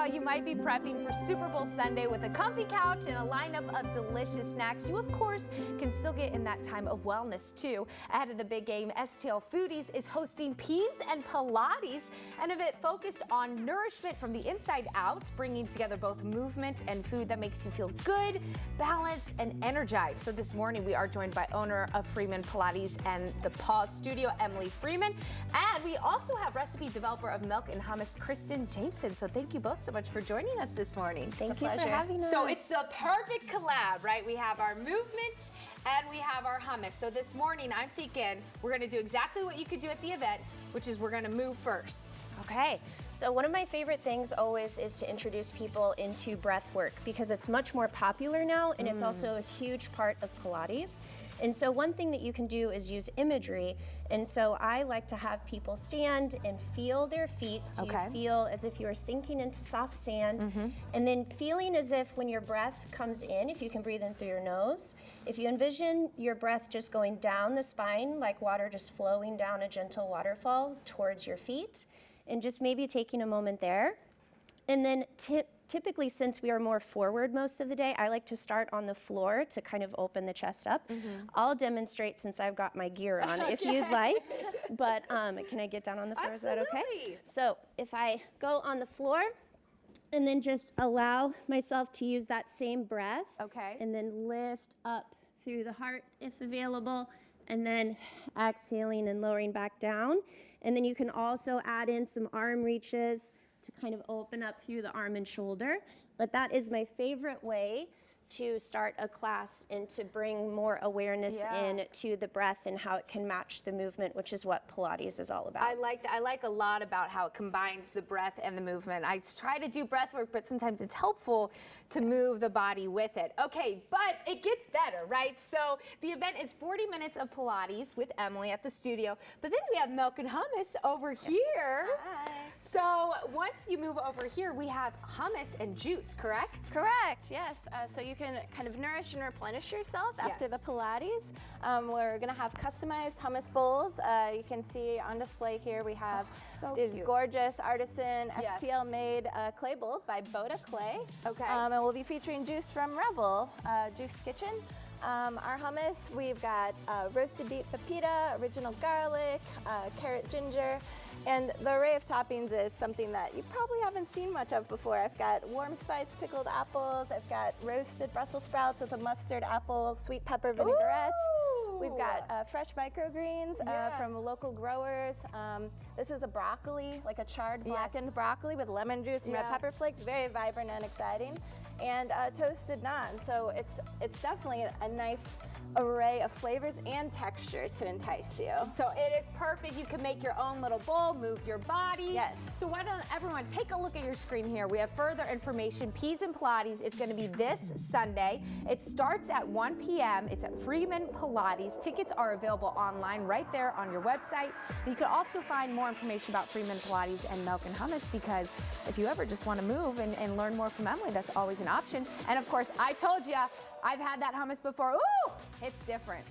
While you might be prepping for Super Bowl Sunday with a comfy couch and a lineup of delicious snacks, you of course can still get in that time of wellness too. Ahead of the big game, STL Foodies is hosting Peas and Pilates, an event focused on nourishment from the inside out, bringing together both movement and food that makes you feel good, balanced, and energized. So this morning we are joined by owner of Freeman Pilates and the Pause Studio, Emily Freeman, and we also have recipe developer of milk and hummus, Kristen Jameson. So thank you both so much for joining us this morning. Thank you for having us. So it's the perfect collab, right? We have our movement and we have our hummus. So this morning I'm thinking we're gonna do exactly what you could do at the event, which is we're gonna move first. Okay, so one of my favorite things always is to introduce people into breath work because it's much more popular now and it's also a huge part of Pilates. And so one thing that you can do is use imagery. And so I like to have people stand and feel their feet. So you feel as if you are sinking into soft sand. And then feeling as if when your breath comes in, if you can breathe in through your nose, if you envision your breath just going down the spine, like water just flowing down a gentle waterfall towards your feet, and just maybe taking a moment there. And then typically, since we are more forward most of the day, I like to start on the floor to kind of open the chest up. I'll demonstrate since I've got my gear on if you'd like, but can I get down on the floor? Absolutely. Is that okay? So if I go on the floor and then just allow myself to use that same breath, and then lift up through the heart if available, and then exhaling and lowering back down. And then you can also add in some arm reaches to kind of open up through the arm and shoulder. But that is my favorite way to start a class and to bring more awareness into the breath and how it can match the movement, which is what Pilates is all about. I like that. I like a lot about how it combines the breath and the movement. I try to do breath work, but sometimes it's helpful to move the body with it. Okay, but it gets better, right? So the event is 40 minutes of Pilates with Emily at the studio, but then we have milk and hummus over here. Hi. So once you move over here, we have hummus and juice, correct? Correct, yes. So you can kind of nourish and replenish yourself after the Pilates. We're gonna have customized hummus bowls. You can see on display here we have these gorgeous artisan STL made clay bowls by Boda Clay. And we'll be featuring juice from Revel, Juice Kitchen. Our hummus, we've got roasted beet pepita, original garlic, carrot ginger, and the array of toppings is something that you probably haven't seen much of before. I've got warm spice pickled apples, I've got roasted Brussels sprouts with a mustard apple, sweet pepper vinaigrette. We've got fresh microgreens from local growers. This is a broccoli, like a charred blackened broccoli with lemon juice and red pepper flakes, very vibrant and exciting. And toasted naan. So it's definitely a nice array of flavors and textures to entice you. So it is perfect. You can make your own little bowl, move your body. Yes. So why don't everyone take a look at your screen here. We have further information. Peas and Pilates. It's going to be this Sunday. It starts at 1 p.m. It's at Freeman Pilates. Tickets are available online right there on your website. You can also find more information about Freeman Pilates and milk and hummus, because if you ever just want to move and learn more from Emily, that's always an option. And of course, I told you, I've had that hummus before. Ooh, it's different.